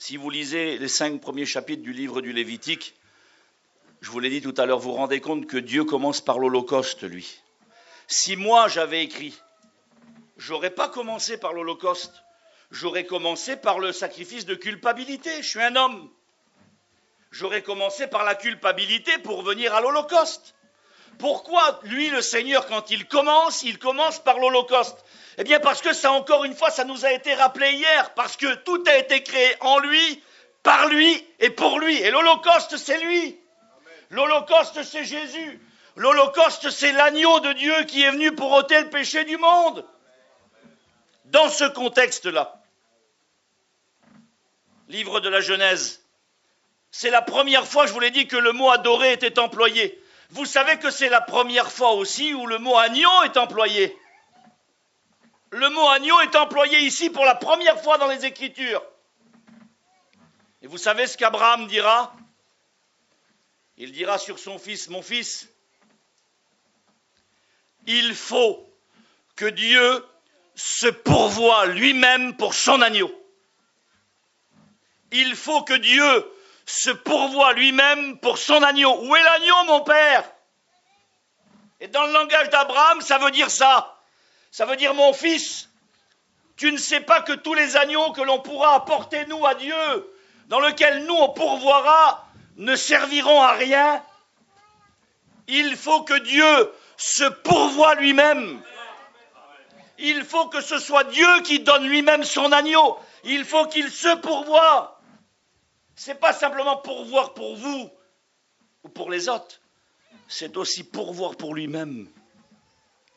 Si vous lisez les 5 premiers chapitres du livre du Lévitique, je vous l'ai dit tout à l'heure, vous vous rendez compte que Dieu commence par l'Holocauste, lui. Si moi j'avais écrit, j'aurais pas commencé par l'Holocauste, j'aurais commencé par le sacrifice de culpabilité, je suis un homme. J'aurais commencé par la culpabilité pour venir à l'Holocauste. Pourquoi, lui, le Seigneur, quand il commence par l'Holocauste? Eh bien, parce que ça, encore une fois, ça nous a été rappelé hier, parce que tout a été créé en lui, par lui et pour lui. Et l'Holocauste, c'est lui. L'Holocauste, c'est Jésus. L'Holocauste, c'est l'agneau de Dieu qui est venu pour ôter le péché du monde. Dans ce contexte-là, livre de la Genèse, c'est la première fois, je vous l'ai dit, que le mot adorer était employé. Vous savez que c'est la première fois aussi où le mot agneau est employé. Le mot agneau est employé ici pour la première fois dans les Écritures. Et vous savez ce qu'Abraham dira? Il dira sur son fils, mon fils, il faut que Dieu se pourvoie lui-même pour son agneau. Il faut que Dieu se pourvoie lui-même pour son agneau. Où est l'agneau, mon père? Et dans le langage d'Abraham, ça veut dire ça. Ça veut dire, mon fils, tu ne sais pas que tous les agneaux que l'on pourra apporter, nous, à Dieu, dans lesquels nous, on pourvoira, ne serviront à rien. Il faut que Dieu se pourvoie lui-même. Il faut que ce soit Dieu qui donne lui-même son agneau. Il faut qu'il se pourvoie. Ce n'est pas simplement pourvoir pour vous ou pour les autres. C'est aussi pourvoir pour lui-même.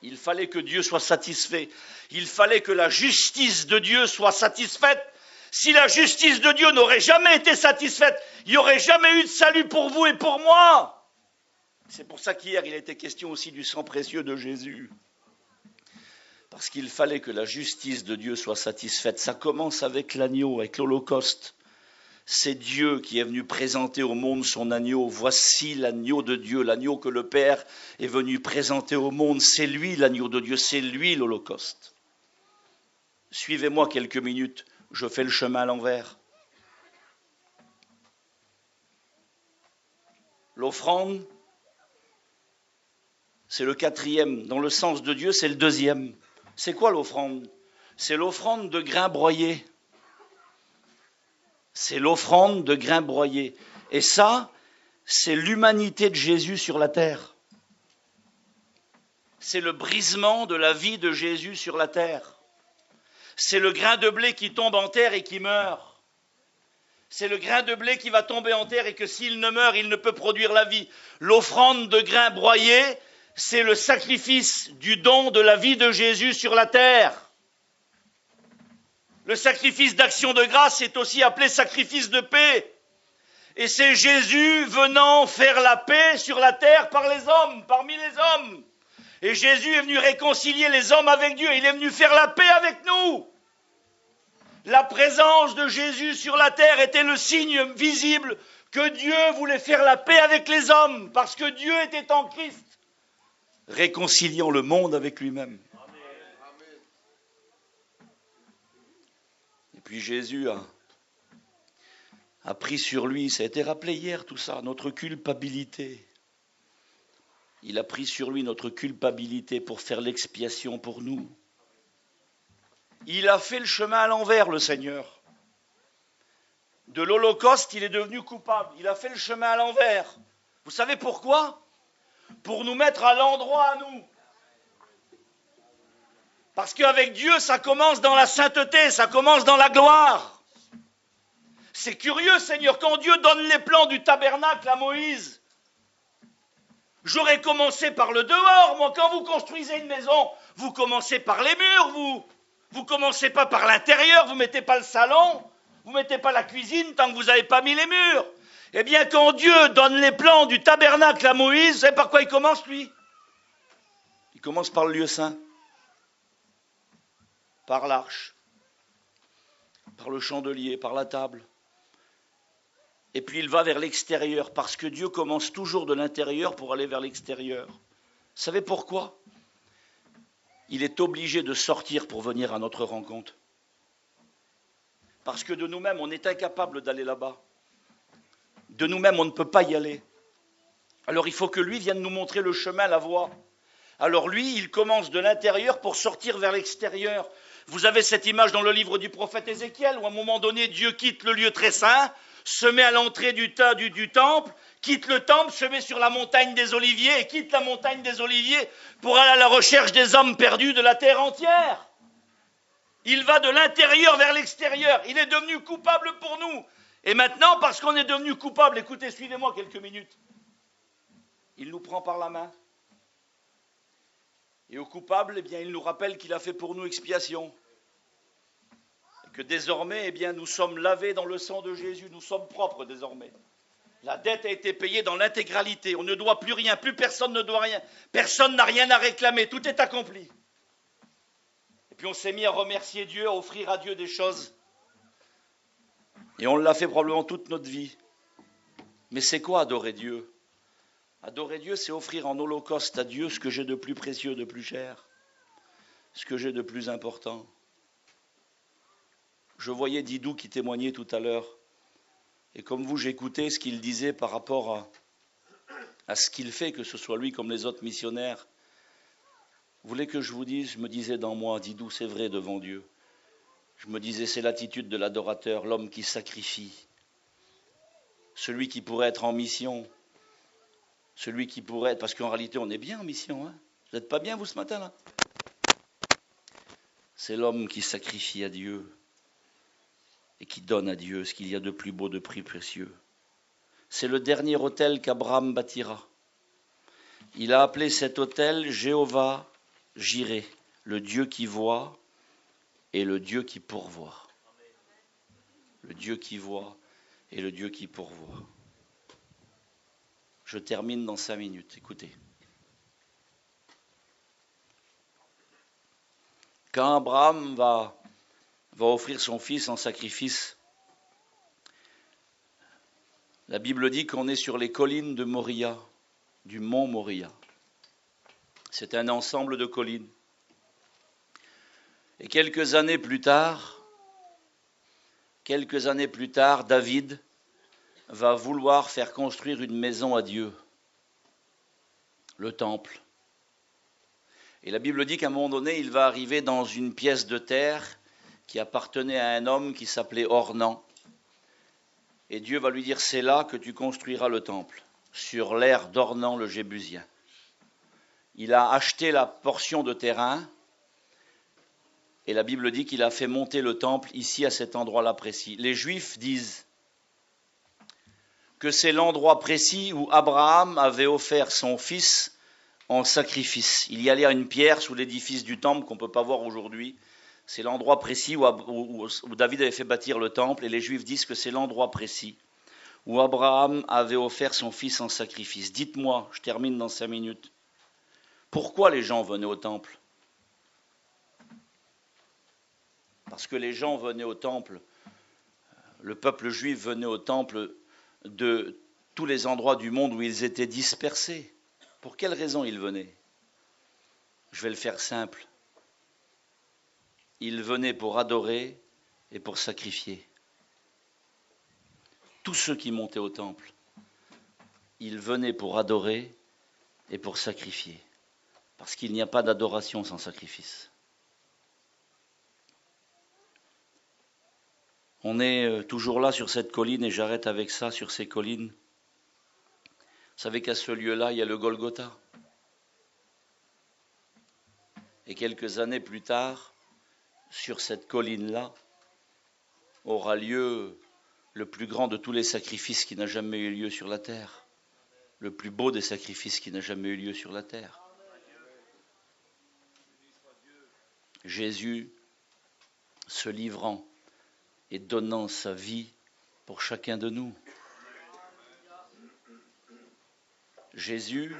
Il fallait que Dieu soit satisfait. Il fallait que la justice de Dieu soit satisfaite. Si la justice de Dieu n'aurait jamais été satisfaite, il n'y aurait jamais eu de salut pour vous et pour moi. C'est pour ça qu'hier, il était question aussi du sang précieux de Jésus. Parce qu'il fallait que la justice de Dieu soit satisfaite. Ça commence avec l'agneau, avec l'Holocauste. C'est Dieu qui est venu présenter au monde son agneau. Voici l'agneau de Dieu, l'agneau que le Père est venu présenter au monde. C'est lui l'agneau de Dieu, c'est lui l'Holocauste. Suivez-moi quelques minutes, je fais le chemin à l'envers. L'offrande, c'est le 4e. Dans le sens de Dieu, c'est le 2e. C'est quoi l'offrande? C'est l'offrande de grains broyés. C'est l'offrande de grains broyés. Et ça, c'est l'humanité de Jésus sur la terre. C'est le brisement de la vie de Jésus sur la terre. C'est le grain de blé qui tombe en terre et qui meurt. C'est le grain de blé qui va tomber en terre et que s'il ne meurt, il ne peut produire la vie. L'offrande de grains broyés, c'est le sacrifice du don de la vie de Jésus sur la terre. Le sacrifice d'action de grâce est aussi appelé sacrifice de paix. Et c'est Jésus venant faire la paix sur la terre par les hommes, parmi les hommes. Et Jésus est venu réconcilier les hommes avec Dieu. Il est venu faire la paix avec nous. La présence de Jésus sur la terre était le signe visible que Dieu voulait faire la paix avec les hommes, parce que Dieu était en Christ, réconciliant le monde avec lui-même. Et puis Jésus a pris sur lui, ça a été rappelé hier tout ça, notre culpabilité. Il a pris sur lui notre culpabilité pour faire l'expiation pour nous. Il a fait le chemin à l'envers, le Seigneur. De l'Holocauste, il est devenu coupable. Il a fait le chemin à l'envers. Vous savez pourquoi? Pour nous mettre à l'endroit à nous. Parce qu'avec Dieu, ça commence dans la sainteté, ça commence dans la gloire. C'est curieux, Seigneur, quand Dieu donne les plans du tabernacle à Moïse, j'aurais commencé par le dehors, moi. Quand vous construisez une maison, vous commencez par les murs, vous. Vous commencez pas par l'intérieur, vous mettez pas le salon, vous mettez pas la cuisine tant que vous n'avez pas mis les murs. Eh bien, quand Dieu donne les plans du tabernacle à Moïse, vous savez par quoi il commence, lui? Il commence par le lieu saint, par l'arche, par le chandelier, par la table. Et puis il va vers l'extérieur, parce que Dieu commence toujours de l'intérieur pour aller vers l'extérieur. Vous savez pourquoi? Il est obligé de sortir pour venir à notre rencontre. Parce que de nous-mêmes, on est incapable d'aller là-bas. De nous-mêmes, on ne peut pas y aller. Alors il faut que lui vienne nous montrer le chemin, la voie. Alors lui, il commence de l'intérieur pour sortir vers l'extérieur. Vous avez cette image dans le livre du prophète Ézéchiel, où à un moment donné, Dieu quitte le lieu très saint, se met à l'entrée du temple, quitte le temple, se met sur la montagne des Oliviers, et quitte la montagne des Oliviers pour aller à la recherche des âmes perdues de la terre entière. Il va de l'intérieur vers l'extérieur. Il est devenu coupable pour nous. Et maintenant, parce qu'on est devenu coupable, écoutez, suivez-moi quelques minutes. Il nous prend par la main. Et au coupable, eh bien, il nous rappelle qu'il a fait pour nous expiation. Et que désormais, eh bien, nous sommes lavés dans le sang de Jésus. Nous sommes propres désormais. La dette a été payée dans l'intégralité. On ne doit plus rien. Plus personne ne doit rien. Personne n'a rien à réclamer. Tout est accompli. Et puis on s'est mis à remercier Dieu, à offrir à Dieu des choses. Et on l'a fait probablement toute notre vie. Mais c'est quoi adorer Dieu ? Adorer Dieu, c'est offrir en holocauste à Dieu ce que j'ai de plus précieux, de plus cher, ce que j'ai de plus important. Je voyais Didou qui témoignait tout à l'heure. Et comme vous, j'écoutais ce qu'il disait par rapport à ce qu'il fait, que ce soit lui comme les autres missionnaires. Vous voulez que je vous dise, je me disais dans moi, Didou, c'est vrai devant Dieu. Je me disais, c'est l'attitude de l'adorateur, l'homme qui sacrifie. Celui qui pourrait être en mission. Celui qui pourrait être, parce qu'en réalité, on est bien en mission. Hein. Vous n'êtes pas bien, vous, ce matin-là ? C'est l'homme qui sacrifie à Dieu et qui donne à Dieu ce qu'il y a de plus beau, de plus précieux. C'est le dernier autel qu'Abraham bâtira. Il a appelé cet autel Jéhovah Jireh, le Dieu qui voit et le Dieu qui pourvoit. Le Dieu qui voit et le Dieu qui pourvoit. Je termine dans 5 minutes, écoutez. Quand Abraham va offrir son fils en sacrifice, la Bible dit qu'on est sur les collines de Moria, du mont Moria. C'est un ensemble de collines. Et quelques années plus tard, David va vouloir faire construire une maison à Dieu, le temple. Et la Bible dit qu'à un moment donné, il va arriver dans une pièce de terre qui appartenait à un homme qui s'appelait Ornan. Et Dieu va lui dire, c'est là que tu construiras le temple, sur l'aire d'Ornan le Jébusien. Il a acheté la portion de terrain, et la Bible dit qu'il a fait monter le temple ici, à cet endroit-là précis. Les Juifs disent que c'est l'endroit précis où Abraham avait offert son fils en sacrifice. Il y allait à une pierre sous l'édifice du temple qu'on ne peut pas voir aujourd'hui. C'est l'endroit précis où David avait fait bâtir le temple, et les Juifs disent que c'est l'endroit précis où Abraham avait offert son fils en sacrifice. Dites-moi, je termine dans 5 minutes, pourquoi les gens venaient au temple ? Parce que les gens venaient au temple, le peuple juif venait au temple de tous les endroits du monde où ils étaient dispersés. Pour quelle raison ils venaient ? Je vais le faire simple. Ils venaient pour adorer et pour sacrifier. Tous ceux qui montaient au temple, ils venaient pour adorer et pour sacrifier. Parce qu'il n'y a pas d'adoration sans sacrifice. On est toujours là sur cette colline, et j'arrête avec ça, sur ces collines. Vous savez qu'à ce lieu-là, il y a le Golgotha. Et quelques années plus tard, sur cette colline-là, aura lieu le plus grand de tous les sacrifices qui n'a jamais eu lieu sur la terre. Le plus beau des sacrifices qui n'a jamais eu lieu sur la terre. Jésus se livrant et donnant sa vie pour chacun de nous. Jésus,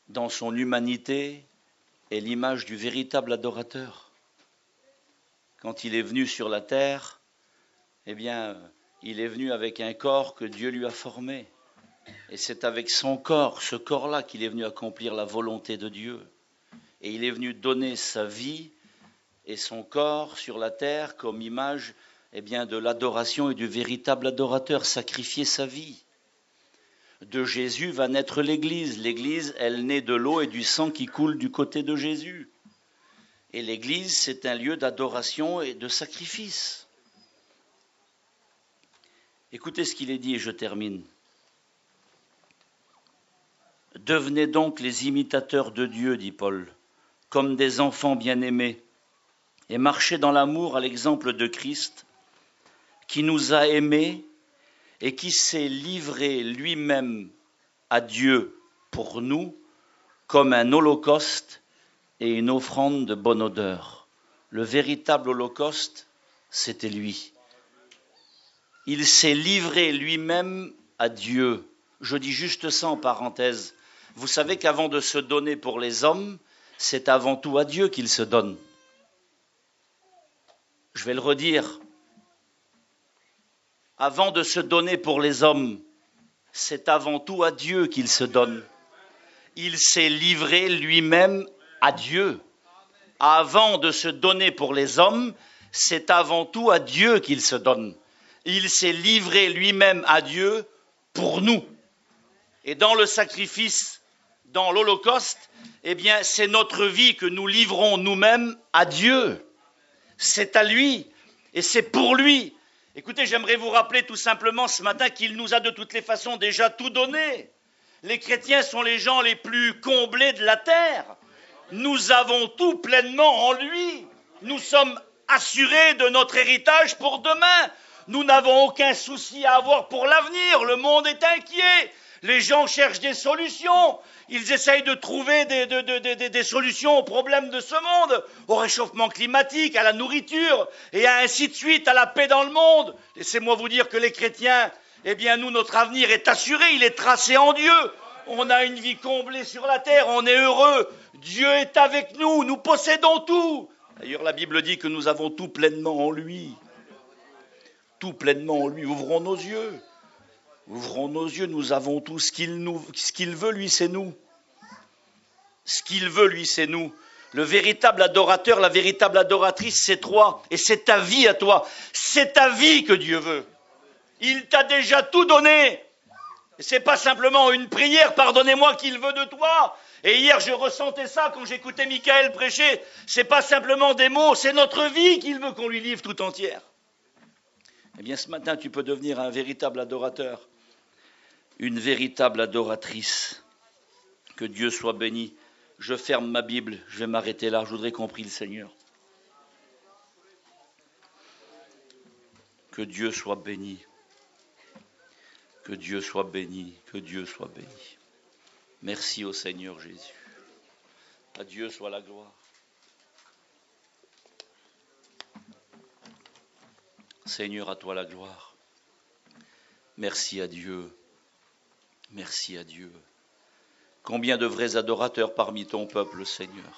dans son humanité, est l'image du véritable adorateur. Quand il est venu sur la terre, eh bien, il est venu avec un corps que Dieu lui a formé. Et c'est avec son corps, ce corps-là, qu'il est venu accomplir la volonté de Dieu. Et il est venu donner sa vie et son corps sur la terre comme image de l'adoration et du véritable adorateur, sacrifier sa vie. De Jésus va naître l'Église. L'Église, elle naît de l'eau et du sang qui coule du côté de Jésus. Et l'Église, c'est un lieu d'adoration et de sacrifice. Écoutez ce qu'il est dit et je termine. Devenez donc les imitateurs de Dieu, dit Paul, comme des enfants bien-aimés, et marchez dans l'amour à l'exemple de Christ, qui nous a aimés et qui s'est livré lui-même à Dieu pour nous comme un holocauste et une offrande de bonne odeur. Le véritable holocauste, c'était lui. Il s'est livré lui-même à Dieu. Je dis juste ça en parenthèse. Vous savez qu'avant de se donner pour les hommes, c'est avant tout à Dieu qu'il se donne. Je vais le redire. Avant de se donner pour les hommes, c'est avant tout à Dieu qu'il se donne. Il s'est livré lui-même à Dieu. Avant de se donner pour les hommes, c'est avant tout à Dieu qu'il se donne. Il s'est livré lui-même à Dieu pour nous. Et dans le sacrifice, dans l'Holocauste, c'est notre vie que nous livrons nous-mêmes à Dieu. C'est à lui et c'est pour lui. Écoutez, j'aimerais vous rappeler tout simplement ce matin qu'il nous a de toutes les façons déjà tout donné. Les chrétiens sont les gens les plus comblés de la terre. Nous avons tout pleinement en lui. Nous sommes assurés de notre héritage pour demain. Nous n'avons aucun souci à avoir pour l'avenir. Le monde est inquiet. Les gens cherchent des solutions. Ils essayent de trouver des solutions aux problèmes de ce monde, au réchauffement climatique, à la nourriture, et ainsi de suite, à la paix dans le monde. Laissez-moi vous dire que les chrétiens, nous, notre avenir est assuré, il est tracé en Dieu. On a une vie comblée sur la terre, on est heureux. Dieu est avec nous, nous possédons tout. D'ailleurs, la Bible dit que nous avons tout pleinement en lui. Tout pleinement en lui. Ouvrons nos yeux. Ouvrons nos yeux, nous avons tout. Ce qu'il veut, lui, c'est nous. Ce qu'il veut, lui, c'est nous. Le véritable adorateur, la véritable adoratrice, c'est toi. Et c'est ta vie à toi. C'est ta vie que Dieu veut. Il t'a déjà tout donné. Et c'est pas simplement une prière, pardonnez-moi, qu'il veut de toi. Et hier, je ressentais ça quand j'écoutais Michael prêcher. C'est pas simplement des mots, c'est notre vie qu'il veut qu'on lui livre tout entière. Ce matin, tu peux devenir un véritable adorateur. Une véritable adoratrice. Que Dieu soit béni. Je ferme ma Bible, je vais m'arrêter là, je voudrais qu'on prie le Seigneur. Que Dieu soit béni. Que Dieu soit béni, que Dieu soit béni. Merci au Seigneur Jésus. À Dieu soit la gloire. Seigneur, à toi la gloire. Merci à Dieu. Merci à Dieu. Combien de vrais adorateurs parmi ton peuple, Seigneur.